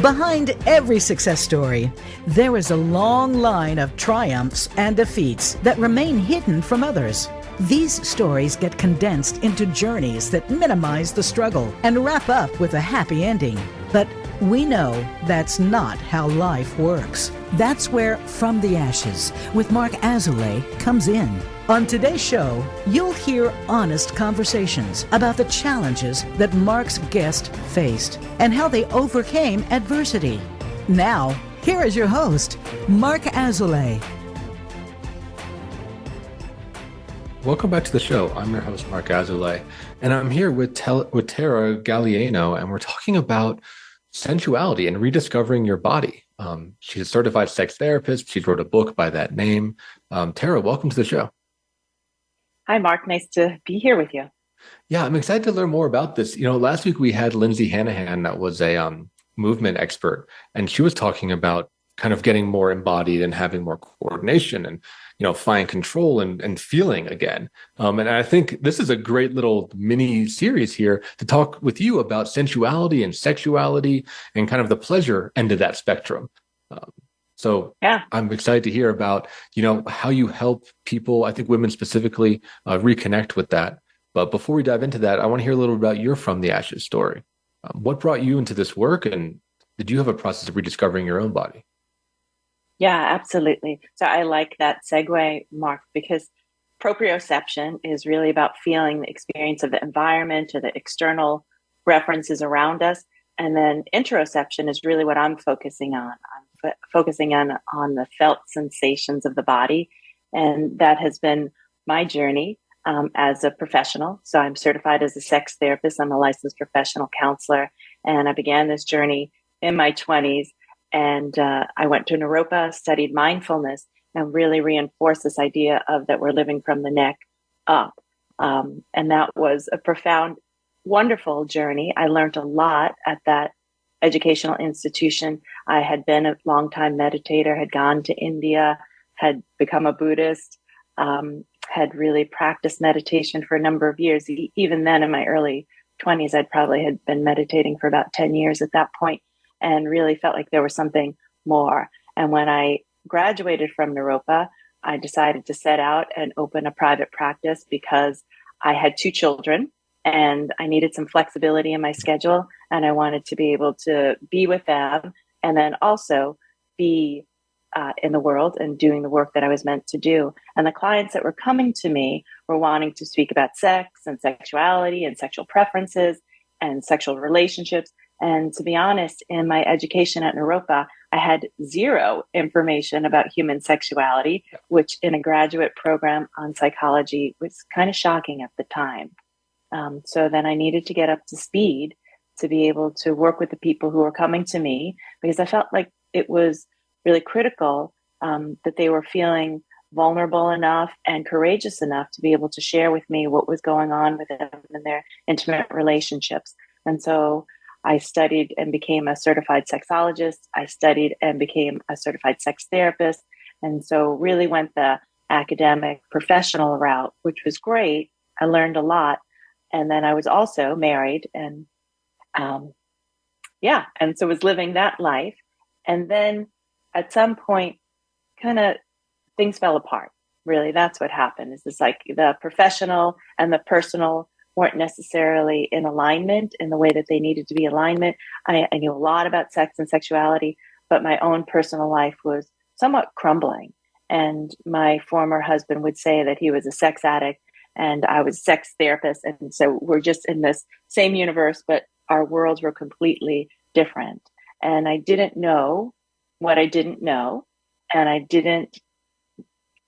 Behind every success story, there is a long line of triumphs and defeats that remain hidden from others. These stories get condensed into journeys that minimize the struggle and wrap up with a happy ending. But we know that's not how life works. That's where From the Ashes with Mark Azoulay comes in. On today's show, you'll hear honest conversations about the challenges that Mark's guest faced and how they overcame adversity. Now, here is your host, Mark Azoulay. Welcome back to the show. I'm your host, Mark Azoulay, and I'm here with Tara Galeano, and we're talking about sensuality and rediscovering your body. She's a certified sex therapist. She wrote a book by that name. Tara, welcome to the show. Hi, Mark. Nice to be here with you. Yeah, I'm excited to learn more about this. You know, last week we had Lindsay Hanahan, that was a movement expert, and she was talking about kind of getting more embodied and having more coordination and, you know, find control and feeling again. And I think this is a great little mini series here to talk with you about sensuality and sexuality and kind of the pleasure end of that spectrum. So yeah, I'm excited to hear about, you know, how you help people, I think women specifically, reconnect with that. But before we dive into that, I want to hear a little about your From the Ashes story. What brought you into this work, and did you have a process of rediscovering your own body? Yeah, absolutely. So I like that segue, Mark, because proprioception is really about feeling the experience of the environment or the external references around us. And then interoception is really what I'm focusing on. I'm focusing on the felt sensations of the body. And that has been my journey as a professional. So I'm certified as a sex therapist. I'm a licensed professional counselor. And I began this journey in my 20s. And I went to Naropa, studied mindfulness, and really reinforced this idea of that we're living from the neck up. And that was a profound, wonderful journey. I learned a lot at that educational institution. I had been a longtime meditator, had gone to India, had become a Buddhist, had really practiced meditation for a number of years. Even then, in my early 20s, I'd probably had been meditating for about 10 years at that point, and really felt like there was something more. And when I graduated from Naropa, I decided to set out and open a private practice because I had 2 children and I needed some flexibility in my schedule, and I wanted to be able to be with them and then also be in the world and doing the work that I was meant to do. And the clients that were coming to me were wanting to speak about sex and sexuality and sexual preferences and sexual relationships. And to be honest, in my education at Naropa, I had 0 information about human sexuality, which in a graduate program on psychology was kind of shocking at the time. So then I needed to get up to speed to be able to work with the people who were coming to me, because I felt like it was really critical that they were feeling vulnerable enough and courageous enough to be able to share with me what was going on with them in their intimate relationships. And so I studied and became a certified sexologist. I studied and became a certified sex therapist. And so really went the academic professional route, which was great. I learned a lot. And then I was also married and and so was living that life. And then at some point, kind of things fell apart. Really, that's what happened. It's like the professional and the personal weren't necessarily in alignment in the way that they needed to be alignment. I knew a lot about sex and sexuality, but my own personal life was somewhat crumbling. And my former husband would say that he was a sex addict and I was a sex therapist. And so we're just in this same universe, but our worlds were completely different. And I didn't know what I didn't know. And I didn't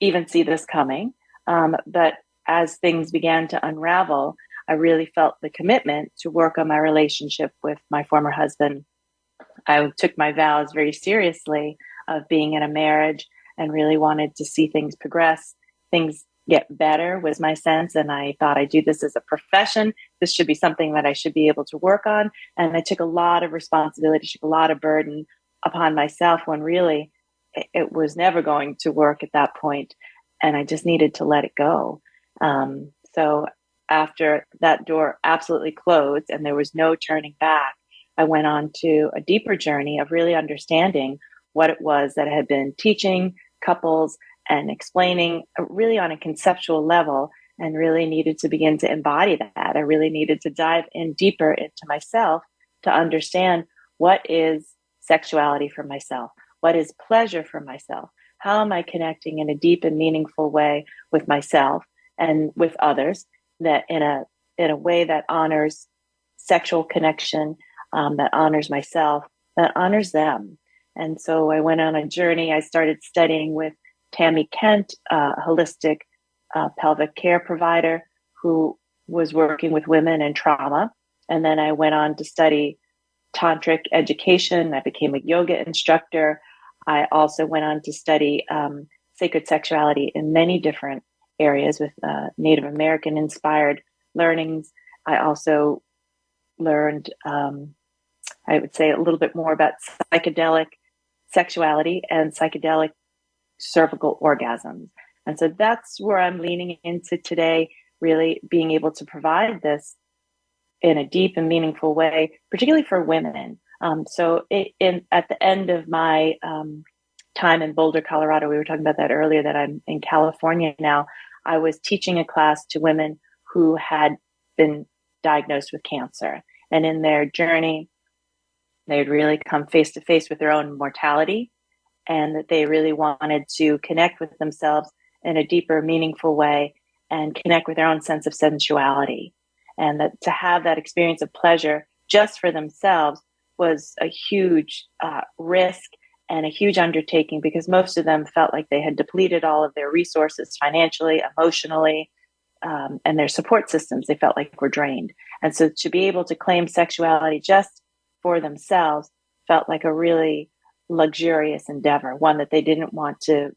even see this coming. But as things began to unravel, I really felt the commitment to work on my relationship with my former husband. I took my vows very seriously of being in a marriage and really wanted to see things progress, things get better was my sense. And I thought I do this as a profession. This should be something that I should be able to work on. And I took a lot of responsibility, took a lot of burden upon myself when really it was never going to work at that point. And I just needed to let it go. So after that door absolutely closed and there was no turning back, I went on to a deeper journey of really understanding what it was that I had been teaching couples and explaining really on a conceptual level, and really needed to begin to embody that. I really needed to dive in deeper into myself to understand what is sexuality for myself, what is pleasure for myself, how am I connecting in a deep and meaningful way with myself and with others, that in a way that honors sexual connection, that honors myself, that honors them. And so I went on a journey. I started studying with Tammy Kent, a holistic pelvic care provider who was working with women in trauma. And then I went on to study tantric education. I became a yoga instructor. I also went on to study sacred sexuality in many different areas with Native American inspired learnings. I also learned, I would say, a little bit more about psychedelic sexuality and psychedelic cervical orgasms. And so that's where I'm leaning into today, really being able to provide this in a deep and meaningful way, particularly for women. At the end of my time in Boulder, Colorado, we were talking about that earlier, that I'm in California now, I was teaching a class to women who had been diagnosed with cancer. And in their journey, they had really come face to face with their own mortality, and that they really wanted to connect with themselves in a deeper, meaningful way and connect with their own sense of sensuality. And that to have that experience of pleasure just for themselves was a huge risk and a huge undertaking, because most of them felt like they had depleted all of their resources financially, emotionally, and their support systems, they felt like were drained. And so to be able to claim sexuality just for themselves felt like a really luxurious endeavor, one that they didn't want to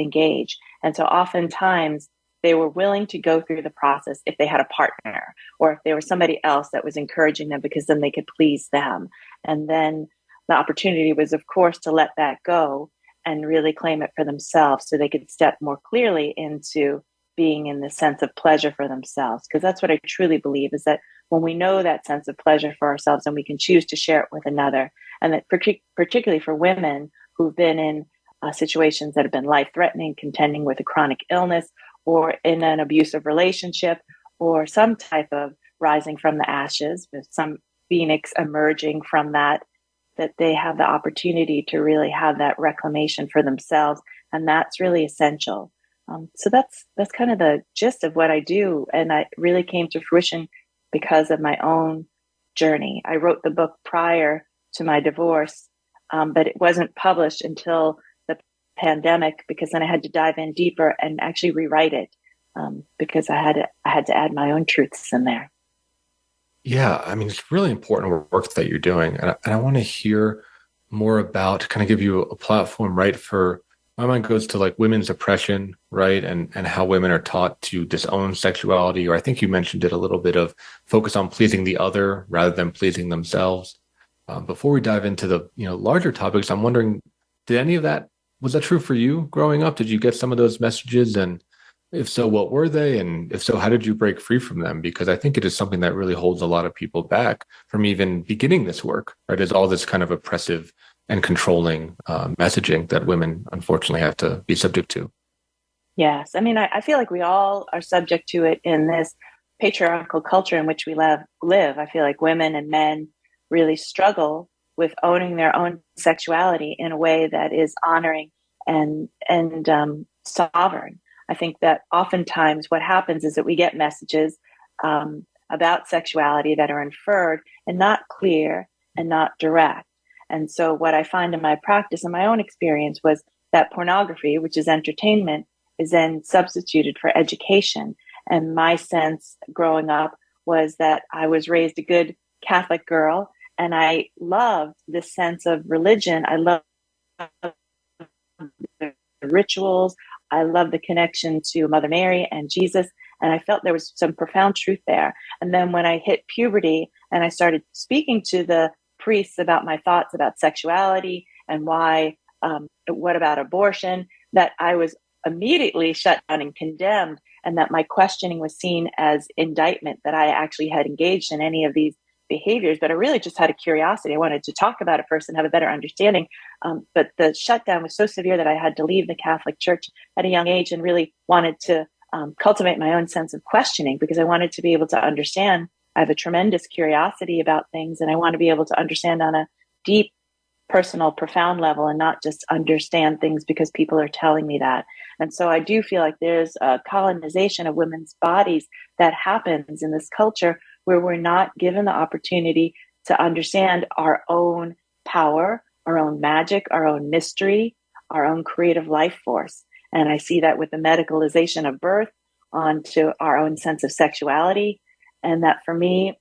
engage. And so oftentimes they were willing to go through the process if they had a partner, or if there was somebody else that was encouraging them, because then they could please them. And then the opportunity was, of course, to let that go and really claim it for themselves, so they could step more clearly into being in the sense of pleasure for themselves. Because that's what I truly believe, is that when we know that sense of pleasure for ourselves, and we can choose to share it with another, and that particularly for women who've been in situations that have been life-threatening, contending with a chronic illness, or in an abusive relationship, or some type of rising from the ashes, with some phoenix emerging from that they have the opportunity to really have that reclamation for themselves. And that's really essential. So that's kind of the gist of what I do. And I really came to fruition because of my own journey. I wrote the book prior to my divorce, but it wasn't published until the pandemic, because then I had to dive in deeper and actually rewrite it, because I had to add my own truths in there. Yeah, I mean, it's really important work that you're doing. And I want to hear more about, kind of give you a platform, right? For my mind goes to like women's oppression, right? And how women are taught to disown sexuality, or I think you mentioned it a little bit, of focus on pleasing the other rather than pleasing themselves. Before we dive into the larger topics, I'm wondering, was that true for you growing up? Did you get some of those messages? And if so, what were they? And if so, how did you break free from them? Because I think it is something that really holds a lot of people back from even beginning this work, right? Is all this kind of oppressive and controlling messaging that women unfortunately have to be subject to. Yes. I mean, I feel like we all are subject to it in this patriarchal culture in which we live. I feel like women and men really struggle with owning their own sexuality in a way that is honoring and sovereign. I think that oftentimes what happens is that we get messages about sexuality that are inferred and not clear and not direct. And so what I find in my practice and my own experience was that pornography, which is entertainment, is then substituted for education. And my sense growing up was that I was raised a good Catholic girl, and I loved this sense of religion. I loved the rituals. I love the connection to Mother Mary and Jesus, and I felt there was some profound truth there. And then when I hit puberty and I started speaking to the priests about my thoughts about sexuality and what about abortion, that I was immediately shut down and condemned, and that my questioning was seen as indictment, that I actually had engaged in any of these behaviors, but I really just had a curiosity. I wanted to talk about it first and have a better understanding. But the shutdown was so severe that I had to leave the Catholic Church at a young age and really wanted to cultivate my own sense of questioning, because I wanted to be able to understand. I have a tremendous curiosity about things, and I want to be able to understand on a deep, personal, profound level, and not just understand things because people are telling me that. And so I do feel like there's a colonization of women's bodies that happens in this culture where we're not given the opportunity to understand our own power, our own magic, our own mystery, our own creative life force. And I see that with the medicalization of birth onto our own sense of sexuality. And that for me,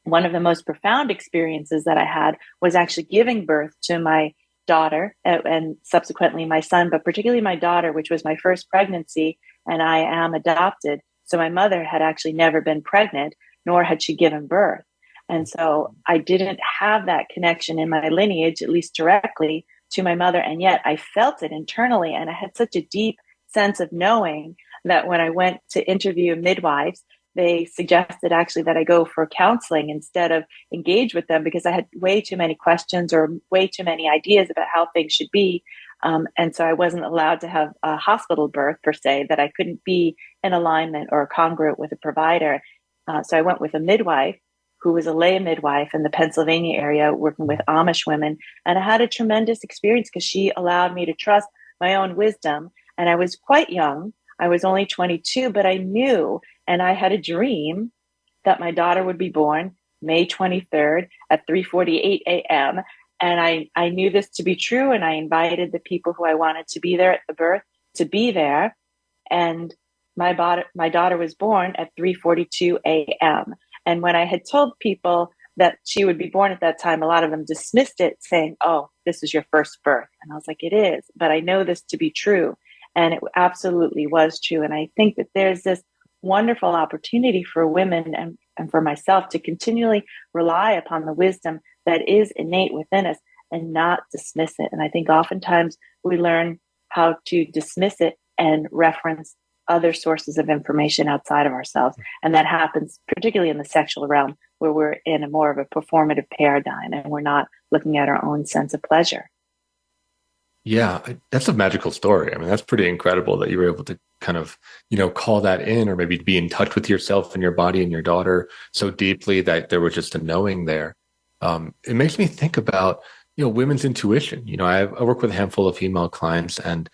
one of the most profound experiences that I had was actually giving birth to my daughter and subsequently my son, but particularly my daughter, which was my first pregnancy, and I am adopted. So my mother had actually never been pregnant, nor had she given birth. And so I didn't have that connection in my lineage, at least directly, to my mother. And yet I felt it internally. And I had such a deep sense of knowing that when I went to interview midwives, they suggested actually that I go for counseling instead of engage with them, because I had way too many questions or way too many ideas about how things should be. And so I wasn't allowed to have a hospital birth per se, that I couldn't be in alignment or congruent with a provider. So I went with a midwife who was a lay midwife in the Pennsylvania area working with Amish women. And I had a tremendous experience because she allowed me to trust my own wisdom. And I was quite young. I was only 22, but I knew, and I had a dream that my daughter would be born May 23rd at 3:48 a.m. And I knew this to be true. And I invited the people who I wanted to be there at the birth to be there. And my daughter was born at 3:42 a.m. And when I had told people that she would be born at that time, a lot of them dismissed it, saying, "Oh, this is your first birth." And I was like, "It is, but I know this to be true." And it absolutely was true. And I think that there's this wonderful opportunity for women and for myself to continually rely upon the wisdom that is innate within us and not dismiss it. And I think oftentimes we learn how to dismiss it and reference other sources of information outside of ourselves. And that happens particularly in the sexual realm, where we're in a more of a performative paradigm and we're not looking at our own sense of pleasure. Yeah, that's a magical story. I mean, that's pretty incredible that you were able to kind of, call that in, or maybe be in touch with yourself and your body and your daughter so deeply that there was just a knowing there. It makes me think about, women's intuition. I work with a handful of female clients, and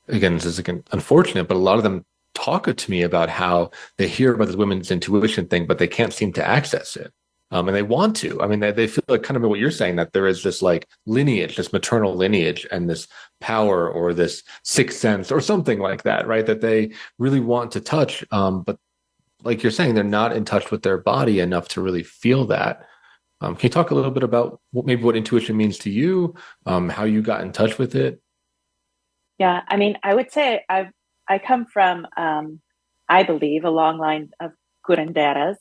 again, this is unfortunate, but a lot of them talk to me about how they hear about this women's intuition thing, but they can't seem to access it. And they want to. I mean, they feel like kind of what you're saying, that there is this like lineage, this maternal lineage, and this power or this sixth sense or something like that, right? That they really want to touch. But like you're saying, they're not in touch with their body enough to really feel that. Can you talk a little bit about what intuition means to you, how you got in touch with it? Yeah, I mean, I would say I come from, I believe, a long line of curanderas.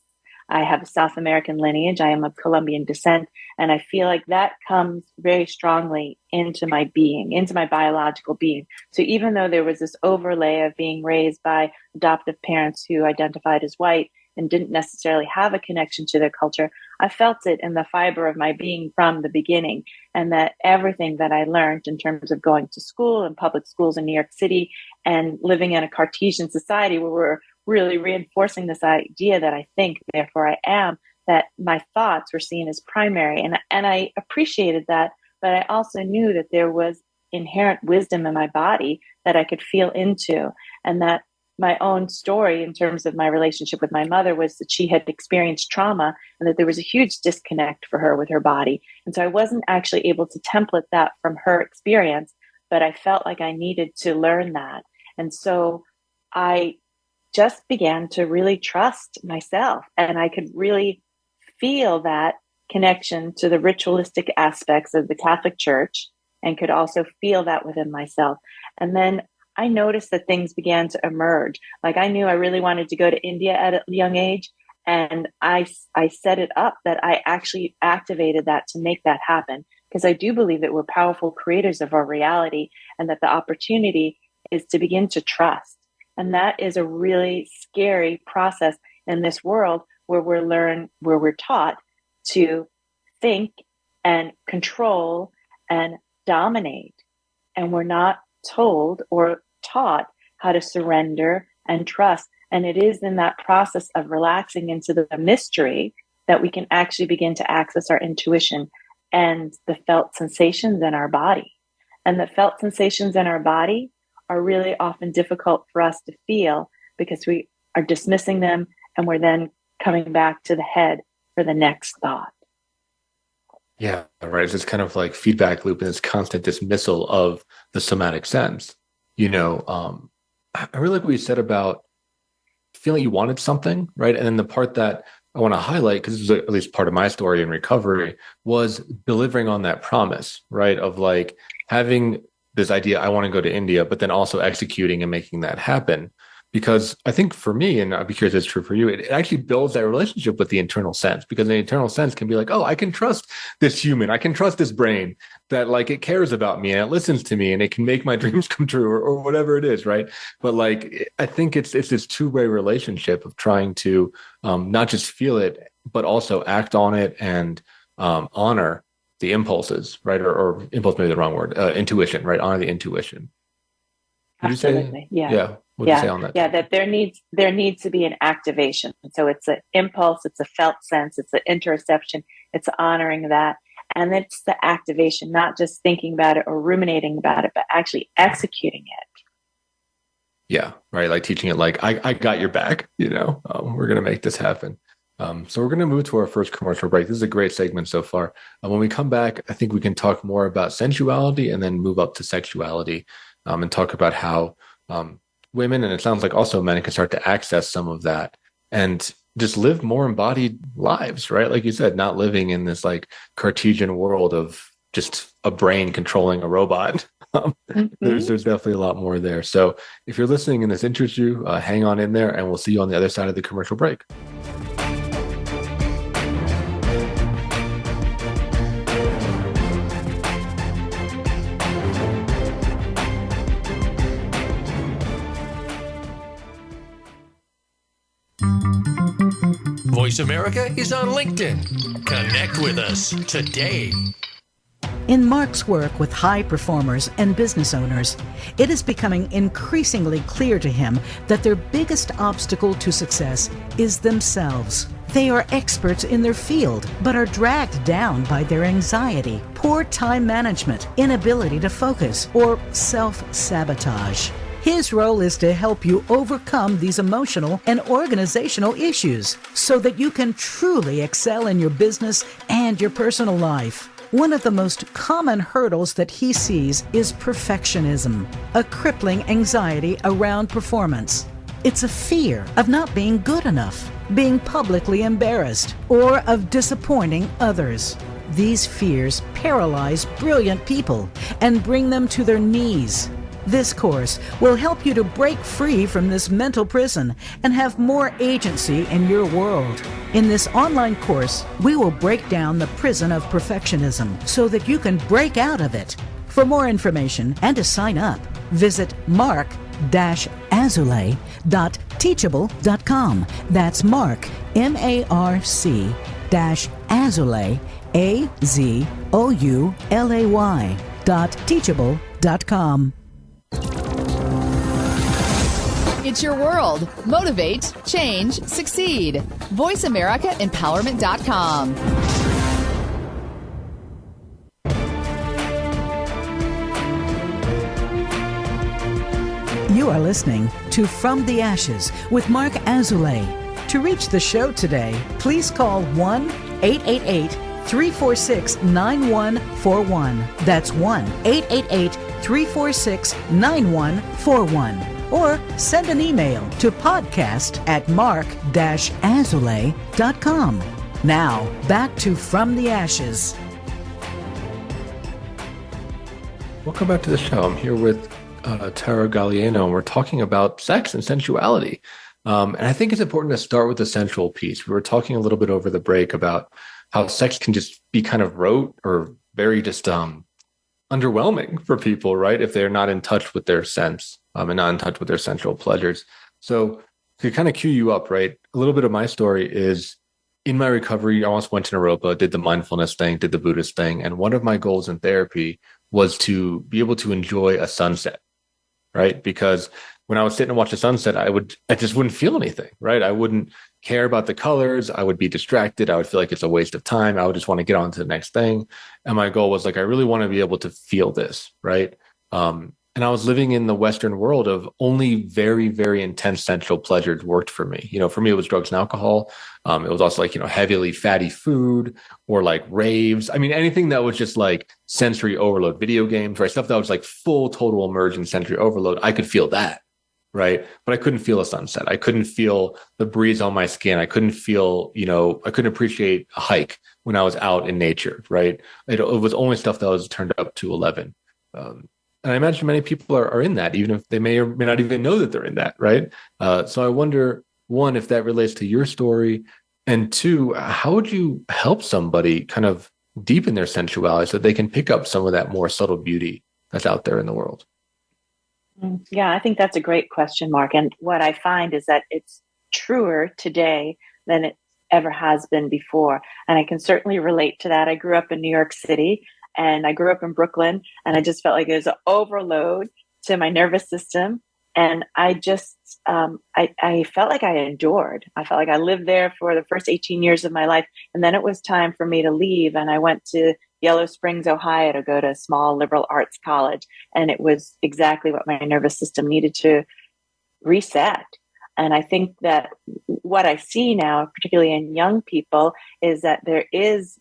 I have a South American lineage. I am of Colombian descent. And I feel like that comes very strongly into my being, into my biological being. So even though there was this overlay of being raised by adoptive parents who identified as white and didn't necessarily have a connection to their culture, I felt it in the fiber of my being from the beginning. And that everything that I learned in terms of going to school and public schools in New York City and living in a Cartesian society where we're really reinforcing this idea that I think, therefore I am, that my thoughts were seen as primary. And I appreciated that, but I also knew that there was inherent wisdom in my body that I could feel into, and that my own story in terms of my relationship with my mother was that she had experienced trauma and that there was a huge disconnect for her with her body. And so I wasn't actually able to template that from her experience, but I felt like I needed to learn that. And so I just began to really trust myself, and I could really feel that connection to the ritualistic aspects of the Catholic Church and could also feel that within myself. And then I noticed that things began to emerge. Like I knew I really wanted to go to India at a young age, and I set it up that I actually activated that to make that happen, because I do believe that we're powerful creators of our reality and that the opportunity is to begin to trust. And that is a really scary process in this world where we're taught to think and control and dominate. And we're not told or taught how to surrender and trust. And it is in that process of relaxing into the mystery that we can actually begin to access our intuition and the felt sensations in our body. And the felt sensations in our body are really often difficult for us to feel because we are dismissing them, and we're then coming back to the head for the next thought. Yeah, right. It's this kind of like feedback loop and this constant dismissal of the somatic sense. I really like what you said about feeling you wanted something, right? And then the part that I want to highlight, because this was at least part of my story in recovery, was delivering on that promise, right? Of like having this idea, I want to go to India, but then also executing and making that happen. Because I think for me, and I'd be curious if it's true for you, it actually builds that relationship with the internal sense, because the internal sense can be like, oh, I can trust this human. I can trust this brain that like it cares about me and it listens to me and it can make my dreams come true, or whatever it is, right? But like, I think it's this two-way relationship of trying to not just feel it, but also act on it and honor the impulses, right? Or impulse may be the wrong word, intuition, right? Honor the intuition. Would Absolutely. you say? Yeah. What do you say on that? Yeah, that there needs to be an activation. So it's an impulse, it's a felt sense, it's an interoception, it's honoring that. And it's the activation, not just thinking about it or ruminating about it, but actually executing it. Yeah, right. Like teaching it like, I got your back, we're going to make this happen. So we're going to move to our first commercial break. This is a great segment so far. When we come back, I think we can talk more about sensuality and then move up to sexuality and talk about how women, and it sounds like also men, can start to access some of that and just live more embodied lives, right? Like you said, not living in this like Cartesian world of just a brain controlling a robot. There's definitely a lot more there. So if you're listening and this interests you, hang on in there and we'll see you on the other side of the commercial break. Voice America is on LinkedIn. Connect with us today. In Mark's work with high performers and business owners, it is becoming increasingly clear to him that their biggest obstacle to success is themselves. They are experts in their field, but are dragged down by their anxiety, poor time management, inability to focus, or self-sabotage. His role is to help you overcome these emotional and organizational issues so that you can truly excel in your business and your personal life. One of the most common hurdles that he sees is perfectionism, a crippling anxiety around performance. It's a fear of not being good enough, being publicly embarrassed, or of disappointing others. These fears paralyze brilliant people and bring them to their knees. This course will help you to break free from this mental prison and have more agency in your world. In this online course, we will break down the prison of perfectionism so that you can break out of it. For more information and to sign up, visit mark-azoulay.teachable.com. That's Mark, MARC-Azoulay, AZOULAY.teachable.com. It's your world. Motivate, change, succeed. VoiceAmericaEmpowerment.com. You are listening to From the Ashes with Mark Azoulay. To reach the show today, please call 1-888-346-9141. That's 1-888-346-9141. Or send an email to podcast@mark-azoulay.com. Now, back to From the Ashes. Welcome back to the show. I'm here with Tara Galeano, and we're talking about sex and sensuality. And I think it's important to start with the sensual piece. We were talking a little bit over the break about how sex can just be kind of rote or very just underwhelming for people, right? If they're not in touch with their sense and not in touch with their sensual pleasures. So to kind of cue you up, right? A little bit of my story is in my recovery, I almost went to Naropa, did the mindfulness thing, did the Buddhist thing. And one of my goals in therapy was to be able to enjoy a sunset, right? Because when I would sit and watch the sunset, I just wouldn't feel anything, right? I wouldn't care about the colors. I would be distracted. I would feel like it's a waste of time. I would just want to get on to the next thing. And my goal was like, I really want to be able to feel this, right? And I was living in the Western world of only very, very intense sensual pleasures worked for me. For me, it was drugs and alcohol. It was also like, heavily fatty food or like raves. I mean, anything that was just like sensory overload, video games, right? Stuff that was like full total immersion sensory overload. I could feel that, right? But I couldn't feel a sunset. I couldn't feel the breeze on my skin. I couldn't feel, I couldn't appreciate a hike when I was out in nature, right? It was only stuff that was turned up to 11. And I imagine many people are in that, even if they may or may not even know that they're in that, right? So I wonder, one, if that relates to your story, and two, how would you help somebody kind of deepen their sensuality so that they can pick up some of that more subtle beauty that's out there in the world? Yeah, I think that's a great question, Mark. And what I find is that it's truer today than it ever has been before. And I can certainly relate to that. I grew up in New York City. And I grew up in Brooklyn, and I just felt like it was an overload to my nervous system. And I just, I felt like I endured. I felt like I lived there for the first 18 years of my life. And then it was time for me to leave. And I went to Yellow Springs, Ohio to go to a small liberal arts college. And it was exactly what my nervous system needed to reset. And I think that what I see now, particularly in young people, is that there is,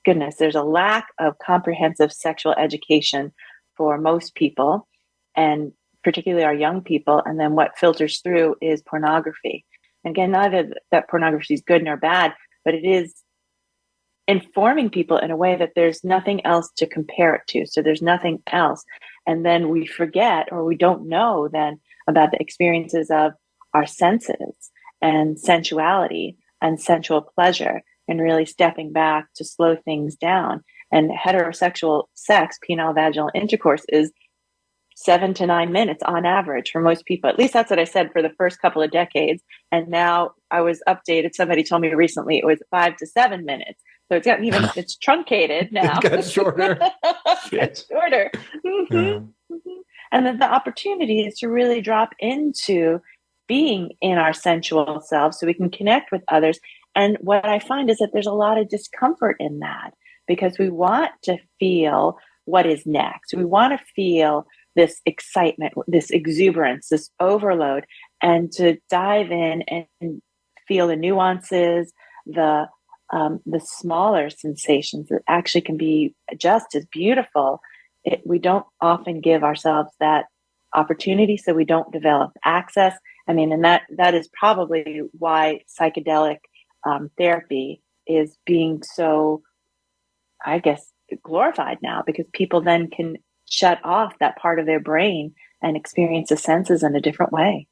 there's a lack of comprehensive sexual education for most people, and particularly our young people. And then what filters through is pornography. And again, neither that pornography is good nor bad, but it is informing people in a way that there's nothing else to compare it to. So there's nothing else. And then we forget, or we don't know then about the experiences of our senses and sensuality and sensual pleasure, and really stepping back to slow things down. And heterosexual sex, penile vaginal intercourse, is 7 to 9 minutes on average for most people. At least that's what I said for the first couple of decades. And now I was updated. Somebody told me recently it was 5 to 7 minutes. So it's gotten it's truncated now. It got shorter. It's shorter. Mm-hmm. Mm-hmm. And then the opportunity is to really drop into being in our sensual selves so we can connect with others. And what I find is that there's a lot of discomfort in that, because we want to feel what is next. We want to feel this excitement, this exuberance, this overload, and to dive in and feel the nuances, the smaller sensations that actually can be just as beautiful. We don't often give ourselves that opportunity, so we don't develop access. I mean, and that is probably why psychedelic therapy is being so, I guess, glorified now, because people then can shut off that part of their brain and experience the senses in a different way.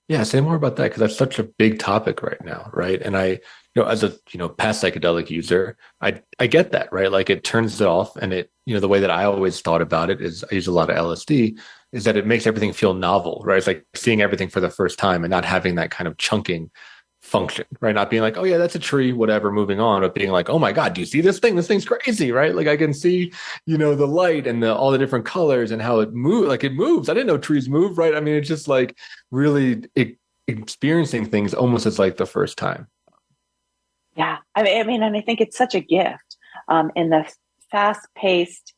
Yeah, say more about that, because that's such a big topic right now, right? And I, as a past psychedelic user, I get that, right? Like it turns it off, and it, the way that I always thought about it is I use a lot of LSD, is that it makes everything feel novel, right? It's like seeing everything for the first time and not having that kind of chunking function, right? Not being like, oh yeah, that's a tree, whatever, moving on, but being like, oh my God, do you see this thing? This thing's crazy, right? Like I can see, the light and all the different colors and how it moves. Like it moves. I didn't know trees move, right? I mean, it's just like really experiencing things almost as like the first time. Yeah, I mean, and I think it's such a gift in the fast-paced,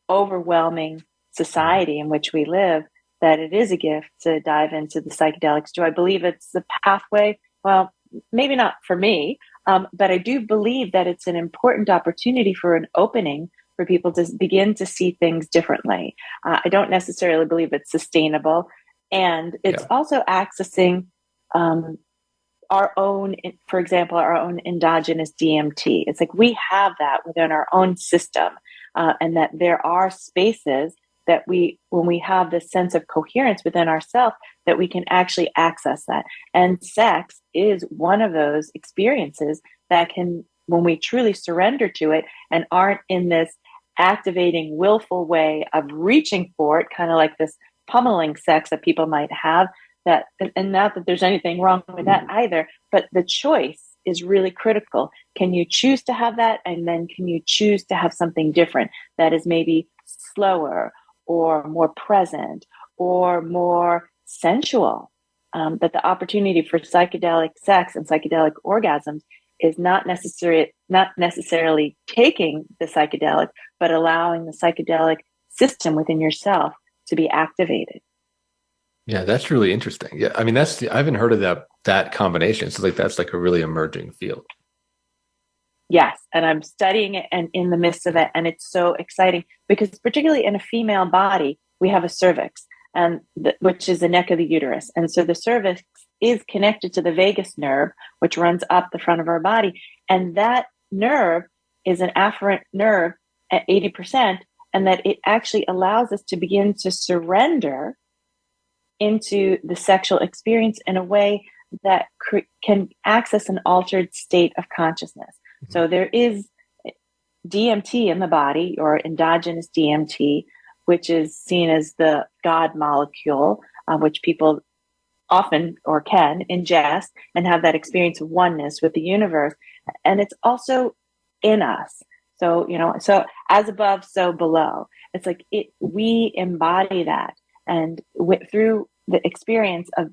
overwhelming society in which we live, that it is a gift to dive into the psychedelics. Do I believe it's the pathway? Well, maybe not for me, but I do believe that it's an important opportunity for an opening for people to begin to see things differently. I don't necessarily believe it's sustainable. And it's also accessing our own, for example, our own endogenous DMT. It's like we have that within our own system, and that there are spaces that when we have this sense of coherence within ourselves, that we can actually access that. And sex is one of those experiences that can, when we truly surrender to it and aren't in this activating, willful way of reaching for it, kind of like this pummeling sex that people might have, that, and not that there's anything wrong with that either, but the choice is really critical. Can you choose to have that? And then can you choose to have something different that is maybe slower or more present or more sensual? That the opportunity for psychedelic sex and psychedelic orgasms is not necessarily taking the psychedelic, but allowing the psychedelic system within yourself to be activated. Yeah, that's really interesting. Yeah, I mean, I haven't heard of that combination. So like that's like a really emerging field. Yes, and I'm studying it and in the midst of it, and it's so exciting because particularly in a female body, we have a cervix, and which is the neck of the uterus, and so the cervix is connected to the vagus nerve, which runs up the front of our body, and that nerve is an afferent nerve at 80%, and that it actually allows us to begin to surrender into the sexual experience in a way that can access an altered state of consciousness. Mm-hmm. So there is DMT in the body, or endogenous DMT, which is seen as the God molecule, which people often or can ingest and have that experience of oneness with the universe. And it's also in us. So, so as above, so below. It's like we embody that. And through the experience of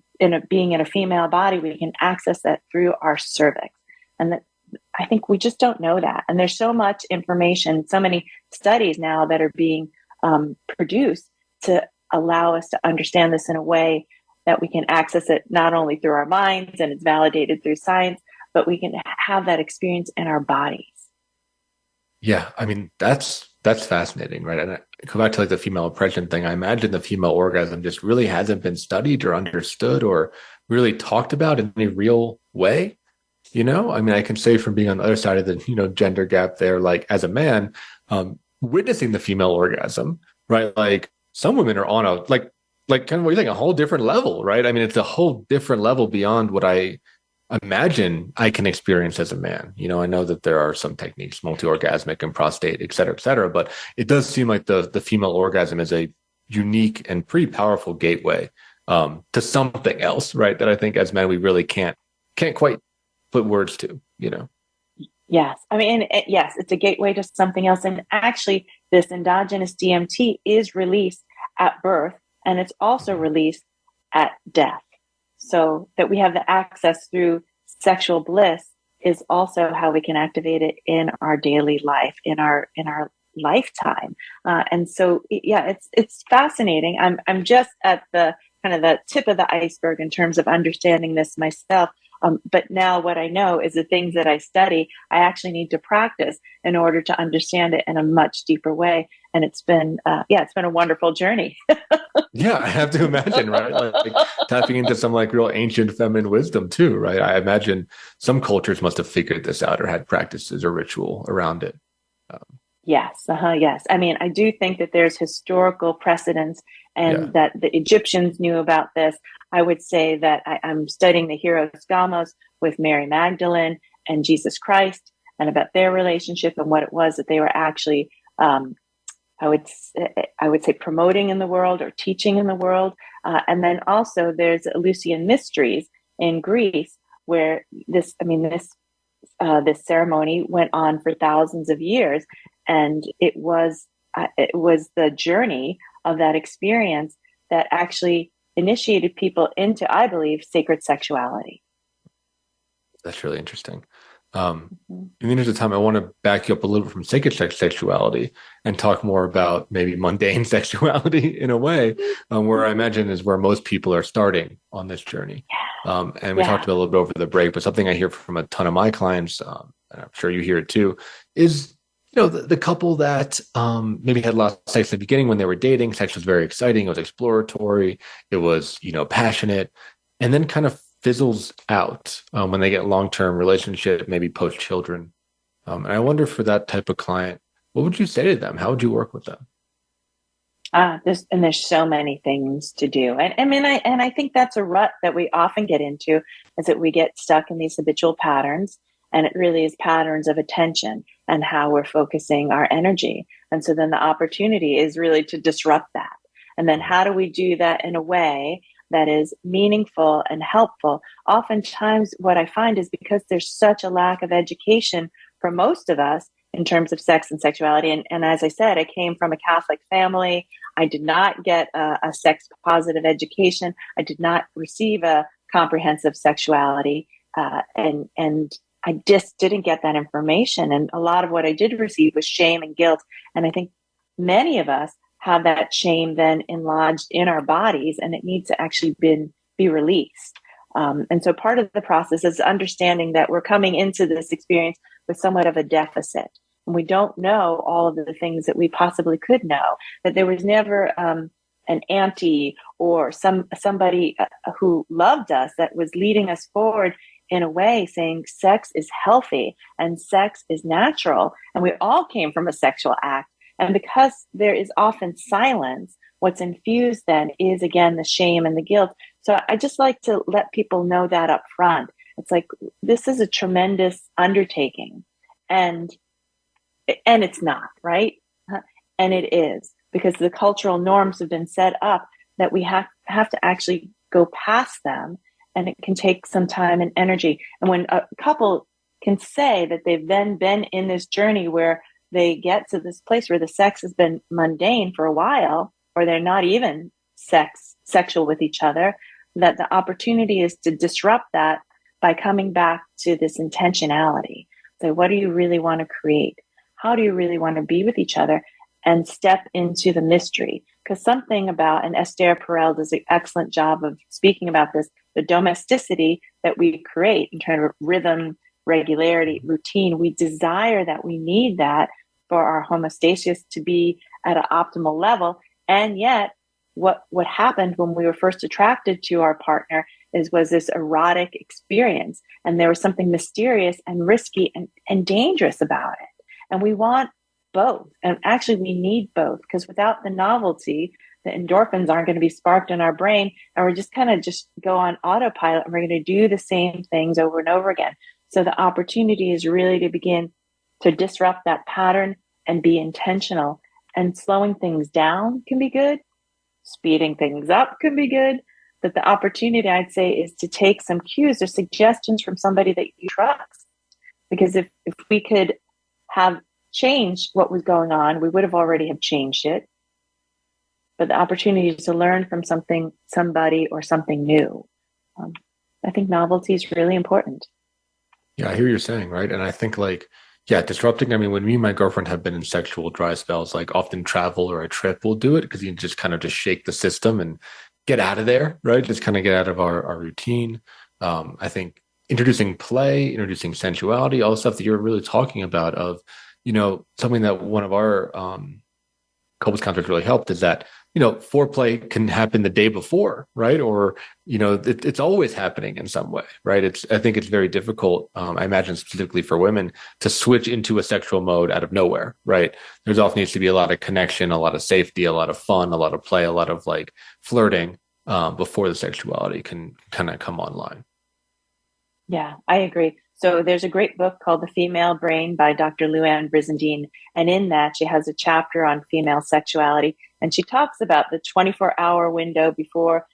being in a female body, we can access that through our cervix. And that, I think we just don't know that. And there's so much information, so many studies now that are being produced to allow us to understand this in a way that we can access it not only through our minds and it's validated through science, but we can have that experience in our bodies. Yeah, I mean, that's fascinating, right? And I go back to like the female impression thing. I imagine the female orgasm just really hasn't been studied or understood or really talked about in any real way. I mean, I can say from being on the other side of the, gender gap there, like as a man, witnessing the female orgasm, right? Like some women are on a, like kind of what you think, a whole different level, right? I mean, it's a whole different level beyond what I imagine I can experience as a man. I know that there are some techniques, multi-orgasmic and prostate, et cetera, but it does seem like the female orgasm is a unique and pretty powerful gateway to something else, right? That I think as men, we really can't quite put words to, Yes. I mean, yes, it's a gateway to something else. And actually, this endogenous DMT is released at birth, and it's also released at death. So that we have the access through sexual bliss is also how we can activate it in our daily life, in our lifetime. And so, yeah, it's fascinating. I'm just at the kind of the tip of the iceberg in terms of understanding this myself. But now what I know is the things that I study, I actually need to practice in order to understand it in a much deeper way. And it's been a wonderful journey. Yeah, I have to imagine, right? Like tapping into some like real ancient feminine wisdom too, right? I imagine some cultures must have figured this out or had practices or ritual around it. Yes. Yes. I mean, I do think that there's historical precedence and that the Egyptians knew about this. I would say that I'm studying the Hieros Gamos with Mary Magdalene and Jesus Christ and about their relationship and what it was that they were actually, I would say promoting in the world or teaching in the world. And then also there's Eleusinian mysteries in Greece where this ceremony went on for thousands of years. And it was the journey of that experience that actually initiated people into, I believe, sacred sexuality. That's really interesting. In the interest of time, I want to back you up a little bit from sacred sexuality and talk more about maybe mundane sexuality in a way, where I imagine is where most people are starting on this journey. And we talked about a little bit over the break, but something I hear from a ton of my clients, and I'm sure you hear it too, is the couple that maybe had a lot of sex in the beginning when they were dating. Sex was very exciting. It was exploratory. It was, passionate, and then kind of fizzles out when they get long-term relationship, maybe post-children. And I wonder for that type of client, what would you say to them? How would you work with them? There's so many things to do. And I think that's a rut that we often get into, is that we get stuck in these habitual patterns. And it really is patterns of attention and how we're focusing our energy. And so then the opportunity is really to disrupt that. And then how do we do that in a way that is meaningful and helpful. Oftentimes what I find is because there's such a lack of education for most of us in terms of sex and sexuality. And as I said, I came from a Catholic family. I did not get a sex positive education. I did not receive a comprehensive sexuality. And I just didn't get that information. And a lot of what I did receive was shame and guilt. And I think many of us have that shame then lodged in our bodies, and it needs to actually be released. And so part of the process is understanding that we're coming into this experience with somewhat of a deficit. And we don't know all of the things that we possibly could know, that there was never an auntie or somebody who loved us that was leading us forward in a way saying sex is healthy and sex is natural. And we all came from a sexual act. And because there is often silence, what's infused then is, again, the shame and the guilt. So I just like to let people know that up front. It's like, this is a tremendous undertaking. And it's not, right? And it is, because the cultural norms have been set up that we have to actually go past them. And it can take some time and energy. And when a couple can say that they've then been in this journey where they get to this place where the sex has been mundane for a while, or they're not even sexual with each other, that the opportunity is to disrupt that by coming back to this intentionality. So what do you really want to create? How do you really want to be with each other? And step into the mystery. Because something about, and Esther Perel does an excellent job of speaking about this, the domesticity that we create in terms of rhythm, regularity, routine. We desire that, we need that for our homeostasis to be at an optimal level. And yet, what happened when we were first attracted to our partner was this erotic experience. And there was something mysterious and risky and dangerous about it. And we want both. And actually, we need both, because without the novelty, the endorphins aren't going to be sparked in our brain. And we're just kind of just go on autopilot, and we're going to do the same things over and over again. So the opportunity is really to begin to disrupt that pattern and be intentional. And slowing things down can be good. Speeding things up can be good. But the opportunity, I'd say, is to take some cues or suggestions from somebody that you trust. Because if we could have changed what was going on, we would have already have changed it. But the opportunity is to learn from somebody or something new. I think novelty is really important. Yeah, I hear what you're saying, right? And I think disrupting. I mean, when me and my girlfriend have been in sexual dry spells, often travel or a trip, we'll do it because you can just kind of just shake the system and get out of there, right? Just kind of get out of our routine. I think introducing play, introducing sensuality, all the stuff that you're really talking about of, something that one of our couples counselors really helped is that, foreplay can happen the day before, right? Or, it's always happening in some way, right? I think it's very difficult, I imagine specifically for women, to switch into a sexual mode out of nowhere, right? There's often needs to be a lot of connection, a lot of safety, a lot of fun, a lot of play, a lot of flirting before the sexuality can kind of come online. Yeah, I agree. So there's a great book called The Female Brain by Dr. Luann Brizendine. And in that, she has a chapter on female sexuality. And she talks about the 24-hour window before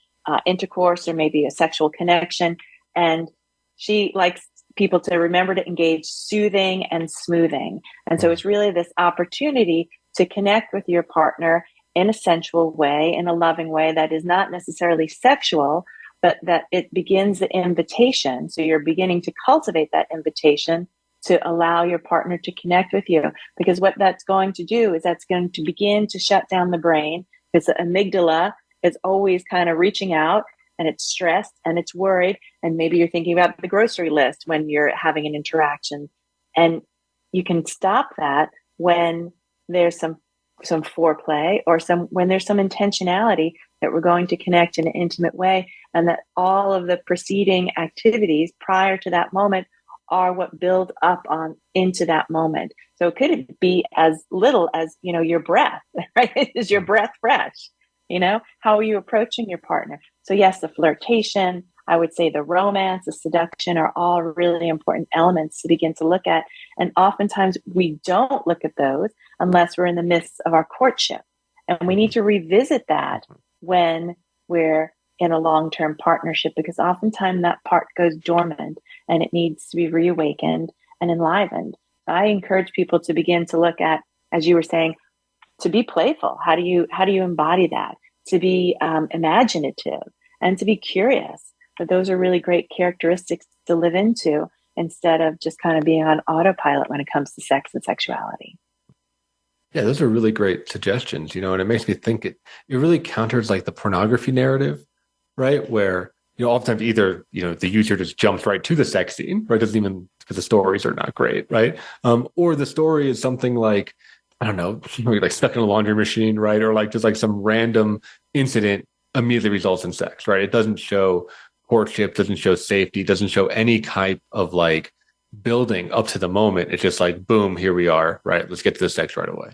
intercourse or maybe a sexual connection. And she likes people to remember to engage soothing and smoothing. And so it's really this opportunity to connect with your partner in a sensual way, in a loving way that is not necessarily sexual, but that it begins the invitation. So you're beginning to cultivate that invitation to allow your partner to connect with you. Because what that's going to do is that's going to begin to shut down the brain, because the amygdala is always kind of reaching out, and it's stressed and it's worried. And maybe you're thinking about the grocery list when you're having an interaction. And you can stop that when there's some foreplay or when there's some intentionality that we're going to connect in an intimate way, and that all of the preceding activities prior to that moment are what build up on into that moment. So it could be as little as, your breath, right? Is your breath fresh? How are you approaching your partner? So yes, the flirtation, I would say the romance, the seduction are all really important elements to begin to look at. And oftentimes we don't look at those unless we're in the midst of our courtship. And we need to revisit that when we're in a long-term partnership, because oftentimes that part goes dormant and it needs to be reawakened and enlivened. So I encourage people to begin to look at, as you were saying, to be playful. How do you embody that? To be imaginative and to be curious. But those are really great characteristics to live into instead of just kind of being on autopilot when it comes to sex and sexuality. Yeah, those are really great suggestions, and it makes me think it really counters like the pornography narrative, right? Where, oftentimes either, the user just jumps right to the sex scene, right? Doesn't even, because the stories are not great, right? Or the story is something like, I don't know, like stuck in a laundry machine, right? Or like just like some random incident immediately results in sex, right? It doesn't show courtship, doesn't show safety, doesn't show any type of like building up to the moment. It's just like, boom, here we are, right? Let's get to the sex right away.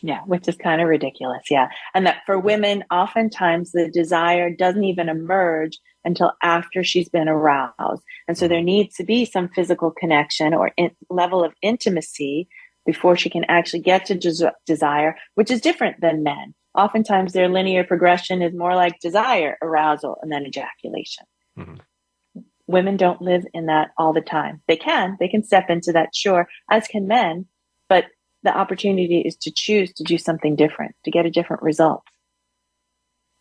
Yeah, which is kind of ridiculous. Yeah. And that for women, oftentimes the desire doesn't even emerge until after she's been aroused. And so there needs to be some physical connection or level of intimacy before she can actually get to desire, which is different than men. Oftentimes their linear progression is more like desire, arousal, and then ejaculation. Mm-hmm. Women don't live in that all the time. They can step into that, sure, as can men, but the opportunity is to choose to do something different, to get a different result.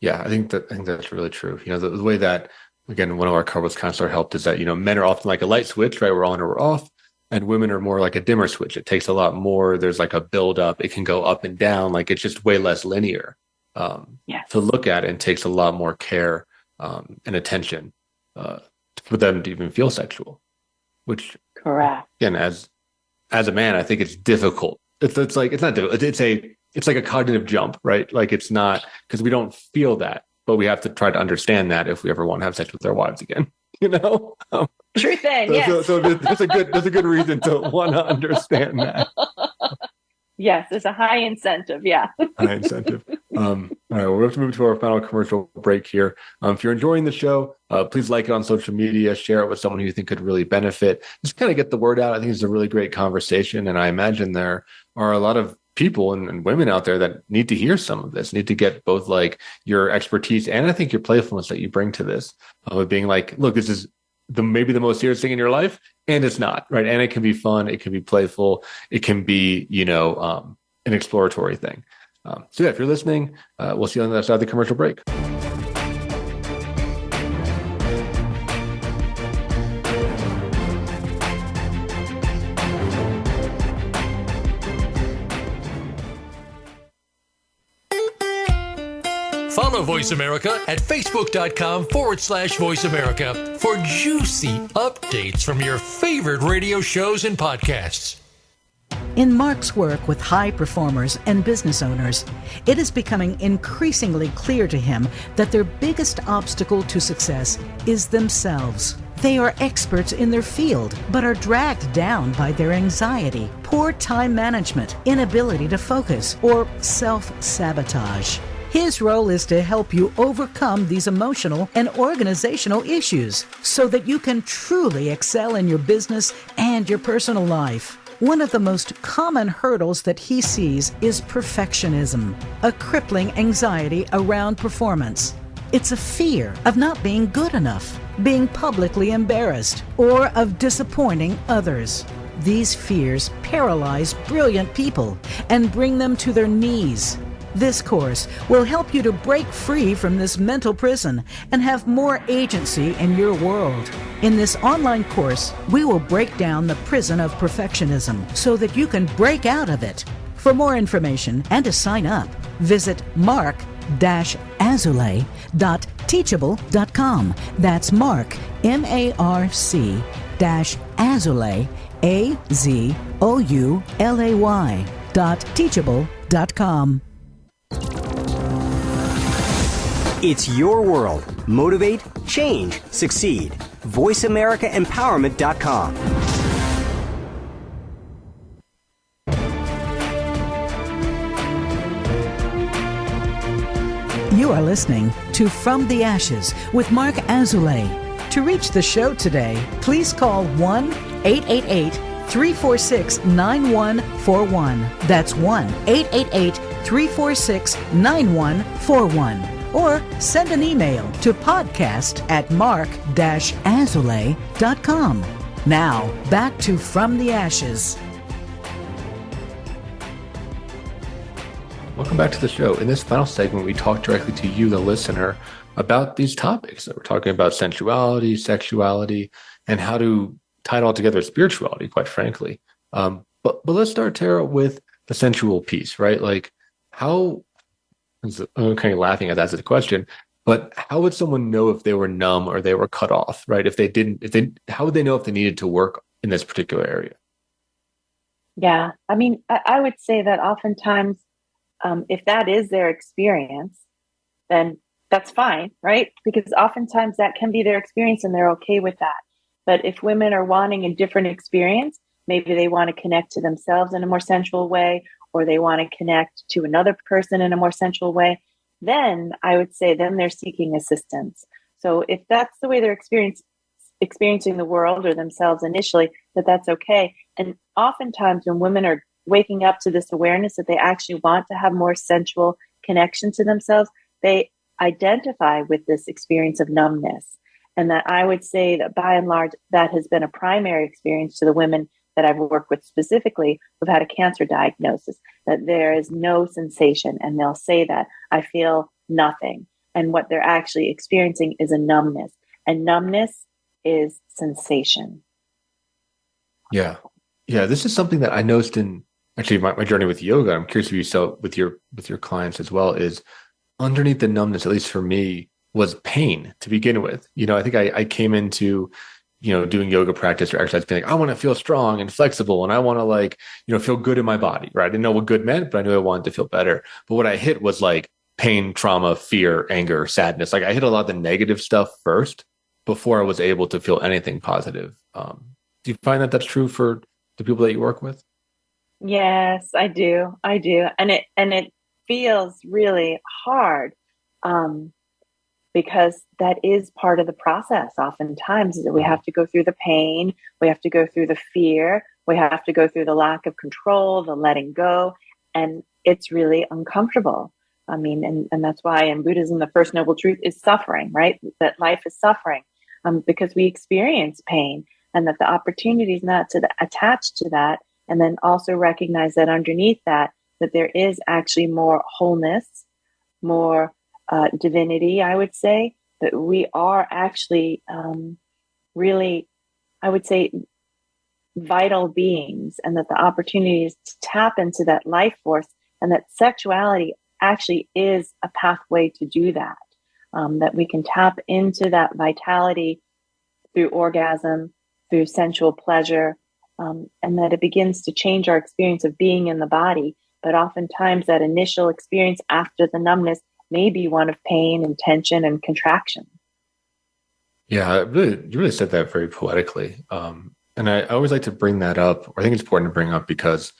Yeah, I think that's really true. The way that, again, one of our couples counselor helped is that, men are often like a light switch, right? We're on or we're off. And women are more like a dimmer switch. It takes a lot more. There's like a build up. It can go up and down. Like it's just way less linear to look at. And takes a lot more care and attention for them to even feel sexual, which, correct. Again, as a man, I think it's difficult. It's like, it's not difficult. It's like a cognitive jump, right? Like it's not, because we don't feel that, but we have to try to understand that if we ever want to have sex with our wives again, True thing. Yes. So there's a good reason to want to understand that. Yes, there's a high incentive. Yeah. High incentive. All right, well, we have to move to our final commercial break here. If you're enjoying the show, please like it on social media, share it with someone who you think could really benefit. Just kind of get the word out. I think it's a really great conversation, and I imagine there are a lot of people and women out there that need to hear some of this, need to get both like your expertise and I think your playfulness that you bring to this, of being like, look, this is maybe the most serious thing in your life, and it's not, right? And it can be fun, it can be playful, it can be, an exploratory thing. So yeah, if you're listening, we'll see you on the other side of the commercial break. Follow Voice America at facebook.com/Voice America for juicy updates from your favorite radio shows and podcasts. In Mark's work with high performers and business owners, it is becoming increasingly clear to him that their biggest obstacle to success is themselves. They are experts in their field, but are dragged down by their anxiety, poor time management, inability to focus, or self-sabotage. His role is to help you overcome these emotional and organizational issues so that you can truly excel in your business and your personal life. One of the most common hurdles that he sees is perfectionism, a crippling anxiety around performance. It's a fear of not being good enough, being publicly embarrassed, or of disappointing others. These fears paralyze brilliant people and bring them to their knees. This course will help you to break free from this mental prison and have more agency in your world. In this online course, we will break down the prison of perfectionism so that you can break out of it. For more information and to sign up, visit mark-azulay.teachable.com. That's Mark, MARC-azulay, AZOULAY.teachable.com. It's your world. Motivate, change, succeed. VoiceAmericaEmpowerment.com. You are listening to From the Ashes with Mark Azulay. To reach the show today, please call 1-888-346-9141. That's 1-888-346-9141. or send an email to podcast@mark-azoulay.com. Now, back to From the Ashes. Welcome back to the show. In this final segment, we talk directly to you, the listener, about these topics that we're talking about: sensuality, sexuality, and how to tie it all together with spirituality, quite frankly. But let's start, Tara, with the sensual piece, right? Like, how, I'm kind of laughing at that as a question, but how would someone know if they were numb or they were cut off, right? How would they know if they needed to work in this particular area? Yeah. I mean, I would say that oftentimes, if that is their experience, then that's fine, right? Because oftentimes that can be their experience and they're okay with that. But if women are wanting a different experience, maybe they want to connect to themselves in a more sensual way, or they want to connect to another person in a more sensual way, then I would say then they're seeking assistance. So if that's the way they're experiencing the world or themselves initially, that's okay. And oftentimes when women are waking up to this awareness that they actually want to have more sensual connection to themselves, they identify with this experience of numbness. And that I would say that by and large, that has been a primary experience to the women that I've worked with specifically who've had a cancer diagnosis, that there is no sensation. And they'll say that I feel nothing. And what they're actually experiencing is a numbness. And numbness is sensation. Yeah. Yeah. This is something that I noticed in actually my journey with yoga. I'm curious if you saw with your clients as well, is underneath the numbness, at least for me, was pain to begin with. I think I came into, doing yoga practice or exercise being like, I want to feel strong and flexible. And I want to feel good in my body, right? I didn't know what good meant, but I knew I wanted to feel better. But what I hit was like pain, trauma, fear, anger, sadness. Like I hit a lot of the negative stuff first before I was able to feel anything positive. Do you find that that's true for the people that you work with? Yes, I do. And it feels really hard. Because that is part of the process. Oftentimes is that we have to go through the pain, we have to go through the fear, we have to go through the lack of control, the letting go, and it's really uncomfortable. I mean, and that's why in Buddhism, the first noble truth is suffering, right? That life is suffering because we experience pain, and that the opportunity is not to attach to that, and then also recognize that underneath that there is actually more wholeness, more divinity, I would say, that we are actually really, I would say, vital beings, and that the opportunity is to tap into that life force, and that sexuality actually is a pathway to do that, that we can tap into that vitality through orgasm, through sensual pleasure, and that it begins to change our experience of being in the body. But oftentimes that initial experience after the numbness may be one of pain and tension and contraction. Yeah, you really said that very poetically. And I always like to bring that up, or I think it's important to bring up because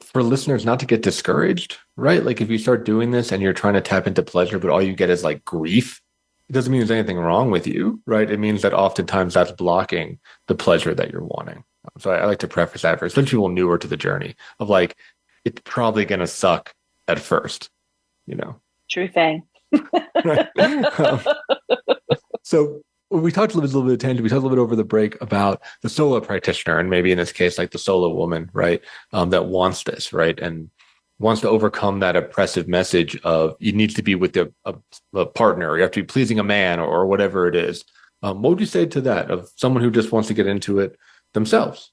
for listeners not to get discouraged, right? Like if you start doing this and you're trying to tap into pleasure, but all you get is like grief, it doesn't mean there's anything wrong with you, right? It means that oftentimes that's blocking the pleasure that you're wanting. So I like to preface that for especially people newer to the journey of like, it's probably going to suck at first, True thing. So we talked a little bit of tangent. We talked a little bit over the break about the solo practitioner, and maybe in this case, like the solo woman, right? That wants this, right? And wants to overcome that oppressive message of you need to be with a partner, or you have to be pleasing a man, or whatever it is. What would you say to that of someone who just wants to get into it themselves?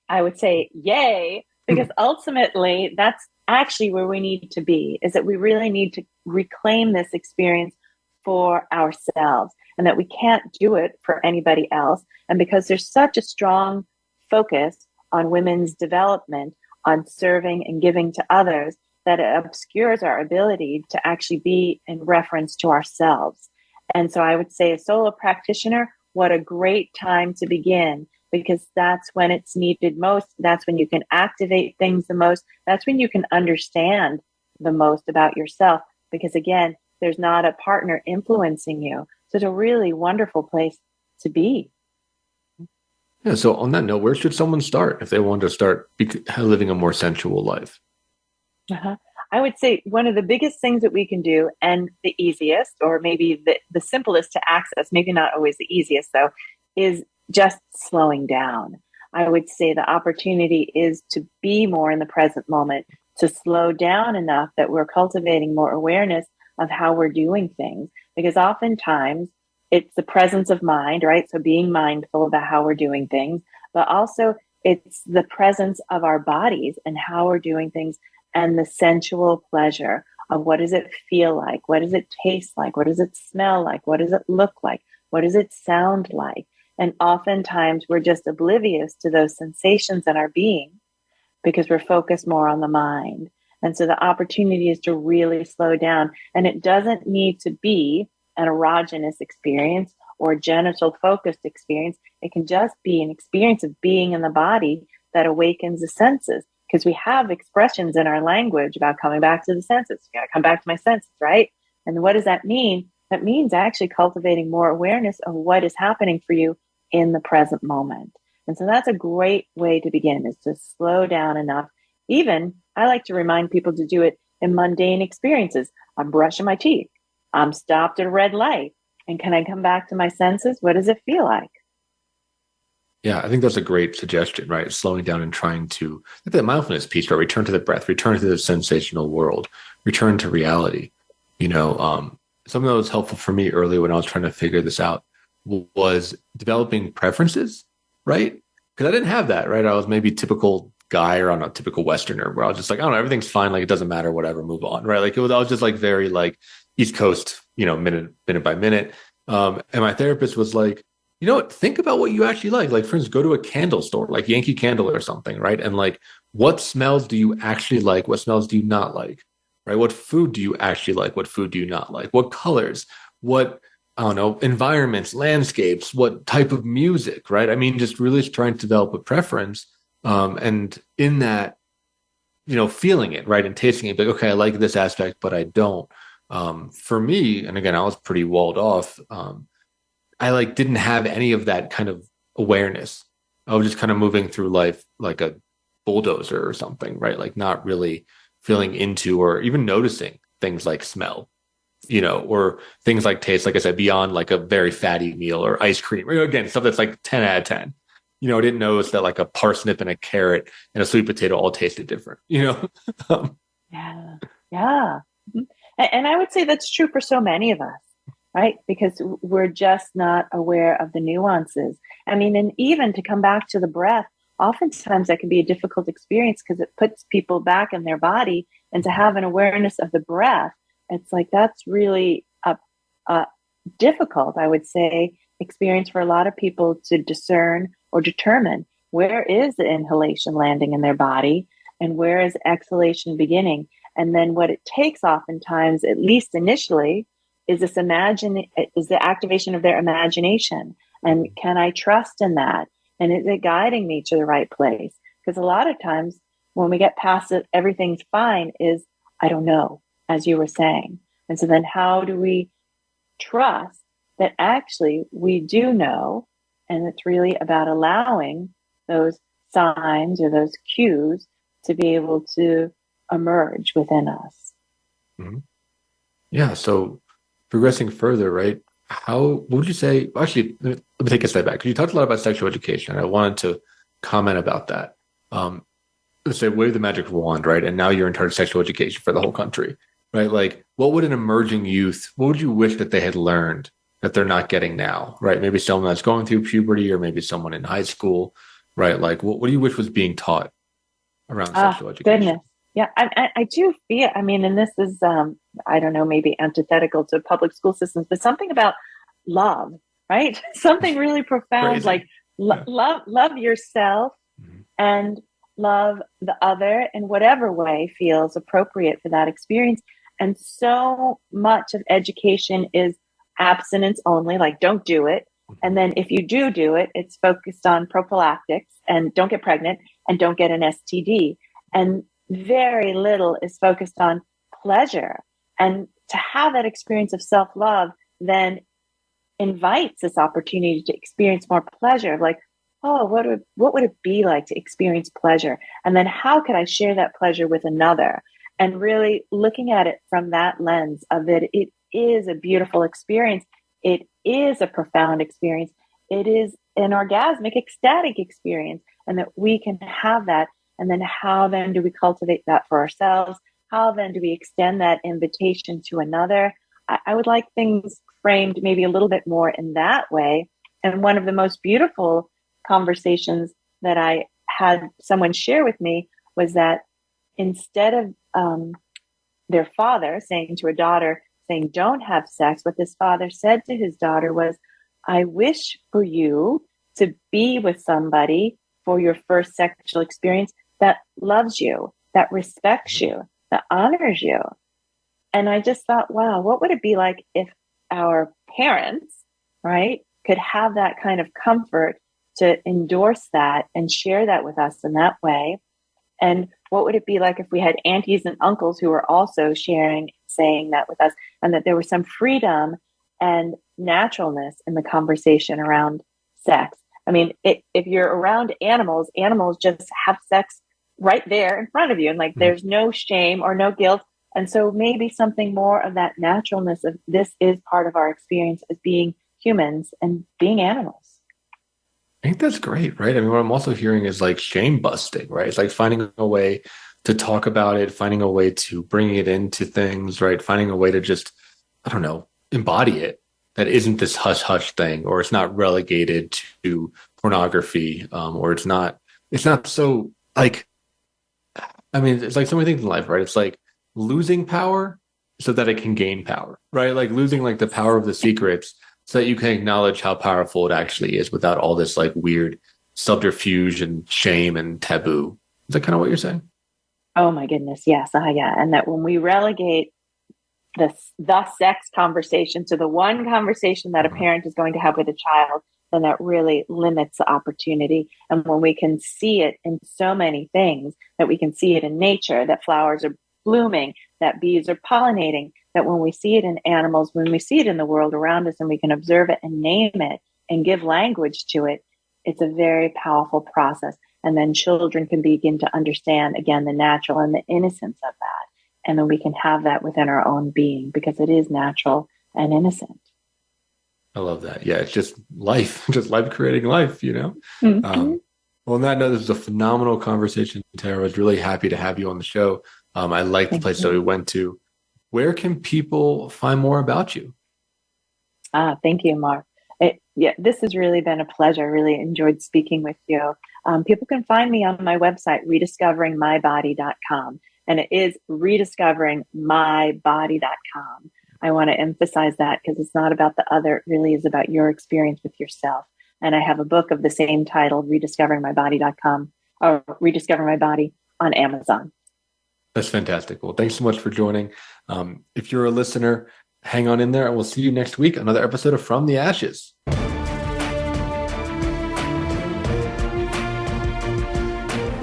I would say, yay, because ultimately that's actually where we need to be, is that we really need to reclaim this experience for ourselves, and that we can't do it for anybody else. And because there's such a strong focus on women's development, on serving and giving to others, that it obscures our ability to actually be in reference to ourselves. And so I would say a solo practitioner, what a great time to begin, because that's when it's needed most. That's when you can activate things the most. That's when you can understand the most about yourself, because again, there's not a partner influencing you. So it's a really wonderful place to be. Yeah. So on that note, where should someone start if they want to start living a more sensual life? I would say one of the biggest things that we can do, and the easiest, or maybe the simplest to access, maybe not always the easiest though, is just slowing down. I would say the opportunity is to be more in the present moment, to slow down enough that we're cultivating more awareness of how we're doing things. Because oftentimes it's the presence of mind, right? So being mindful about how we're doing things, but also it's the presence of our bodies and how we're doing things, and the sensual pleasure of what does it feel like? What does it taste like? What does it smell like? What does it look like? What does it sound like? And oftentimes we're just oblivious to those sensations in our being because we're focused more on the mind. And so the opportunity is to really slow down. And it doesn't need to be an erogenous experience or a genital focused experience. It can just be an experience of being in the body that awakens the senses. Because we have expressions in our language about coming back to the senses. You gotta come back to my senses, right? And what does that mean? That means actually cultivating more awareness of what is happening for you in the present moment. And so that's a great way to begin, is to slow down enough. Even, I like to remind people to do it in mundane experiences. I'm brushing my teeth. I'm stopped at a red light. And can I come back to my senses? What does it feel like? Yeah, I think that's a great suggestion, right? Slowing down and trying to, like that mindfulness piece, right? Return to the breath, return to the sensational world, return to reality. Something that was helpful for me earlier when I was trying to figure this out was developing preferences, right? Because I didn't have that, right? I was maybe typical guy, or I'm not typical Westerner, where I was just like, I don't know, everything's fine, like it doesn't matter, whatever, move on, right? Like I was just like very like East Coast, minute by minute. And my therapist was like, you know what? Think about what you actually like. Like, for instance, go to a candle store, like Yankee Candle or something, right? And like, what smells do you actually like? What smells do you not like, right? What food do you actually like? What food do you not like? What colors? What, I don't know, environments, landscapes, what type of music, right? I mean, just really trying to develop a preference. And in that, feeling it, right? And tasting it, like, okay, I like this aspect, but I don't. For me, and again, I was pretty walled off. I didn't have any of that kind of awareness. I was just kind of moving through life like a bulldozer or something, right? Like not really feeling into or even noticing things like smell, or things like taste, like I said, beyond like a very fatty meal or ice cream. Again, stuff that's like 10 out of 10. I didn't notice that like a parsnip and a carrot and a sweet potato all tasted different, Yeah. And I would say that's true for so many of us. Right? Because we're just not aware of the nuances. I mean, and even to come back to the breath, oftentimes that can be a difficult experience because it puts people back in their body, and to have an awareness of the breath, it's like that's really a difficult, I would say, experience for a lot of people to discern or determine where is the inhalation landing in their body and where is exhalation beginning. And then what it takes oftentimes, at least initially, is the activation of their imagination. And can I trust in that? And is it guiding me to the right place? Because a lot of times when we get past it, everything's fine, is I don't know, as you were saying. And so then how do we trust that actually we do know? And it's really about allowing those signs or those cues to be able to emerge within us. Mm-hmm. Yeah. So progressing further, right? What would you say? Actually, let me take a step back, because you talked a lot about sexual education. I wanted to comment about that. Let's say wave the magic wand, right? And now you're in charge of sexual education for the whole country, right? Like, what would an emerging youth, what would you wish that they had learned that they're not getting now, right? Maybe someone that's going through puberty, or maybe someone in high school, right? Like, what do you wish was being taught around sexual education? Goodness. Yeah, I do feel, I mean, and this is, I don't know, maybe antithetical to public school systems, but something about love, right? Something really profound, like love yourself and love the other in whatever way feels appropriate for that experience. And so much of education is abstinence only, like don't do it. And then if you do it, it's focused on prophylactics and don't get pregnant and don't get an STD. And very little is focused on pleasure. And to have that experience of self-love then invites this opportunity to experience more pleasure, like, oh, what would it be like to experience pleasure? And then how could I share that pleasure with another? and really looking at it from that lens of that it is a beautiful experience. It is a profound experience. It is an orgasmic, ecstatic experience, and that we can have that. And then how then do we cultivate that for ourselves? How then do we extend that invitation to another? I would like things framed maybe a little bit more in that way. And one of the most beautiful conversations that I had someone share with me was that instead of their father saying to a daughter, saying, don't have sex, what this father said to his daughter was, I wish for you to be with somebody for your first sexual experience that loves you, that respects you, that honors you. And I just thought, wow, what would it be like if our parents, right, could have that kind of comfort to endorse that and share that with us in that way? And what would it be like if we had aunties and uncles who were also sharing, saying that with us, and that there was some freedom and naturalness in the conversation around sex? I mean, if you're around animals, animals just have sex right there in front of you. And like, there's no shame or no guilt. And so maybe something more of that naturalness of this is part of our experience as being humans and being animals. I think that's great, right? I mean, what I'm also hearing is like shame busting, right? It's like finding a way to talk about it, finding a way to bring it into things, right? Finding a way to just, I don't know, embody it. That isn't this hush hush thing, or it's not relegated to pornography, or it's not so like, I mean, it's like so many things in life, right? It's like losing power so that it can gain power, right? Like losing like the power of the secrets so that you can acknowledge how powerful it actually is without all this like weird subterfuge and shame and taboo. Is that kind of what you're saying? Oh my goodness. Yes. Yeah. And that when we relegate the sex conversation to the one conversation that a parent is going to have with a child, then that really limits the opportunity. And when we can see it in so many things, that we can see it in nature, that flowers are blooming, that bees are pollinating, that when we see it in animals, when we see it in the world around us and we can observe it and name it and give language to it, it's a very powerful process. And then children can begin to understand, again, the natural and the innocence of that. And then we can have that within our own being because it is natural and innocent. I love that. Yeah, it's just life, just life creating life, you know? Mm-hmm. Well, on that note, this was a phenomenal conversation, Tara. I was really happy to have you on the show. I liked the place that we went to. Where can people find more about you? Thank you, Mark. This has really been a pleasure. I really enjoyed speaking with you. People can find me on my website, rediscoveringmybody.com. And it is rediscoveringmybody.com. I want to emphasize that because it's not about the other. It really is about your experience with yourself. And I have a book of the same title, rediscoveringmybody.com, or Rediscover My Body on Amazon. That's fantastic. Well, thanks so much for joining. If you're a listener, hang on in there and we'll see you next week. Another episode of From the Ashes.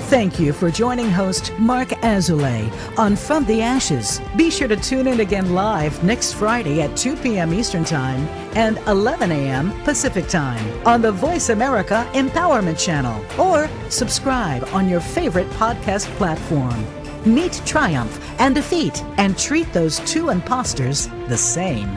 Thank you for joining host Mark Azoulay on From the Ashes. Be sure to tune in again live next Friday at 2 p.m. Eastern Time and 11 a.m. Pacific Time on the Voice America Empowerment Channel, or subscribe on your favorite podcast platform. Meet triumph and defeat and treat those two imposters the same.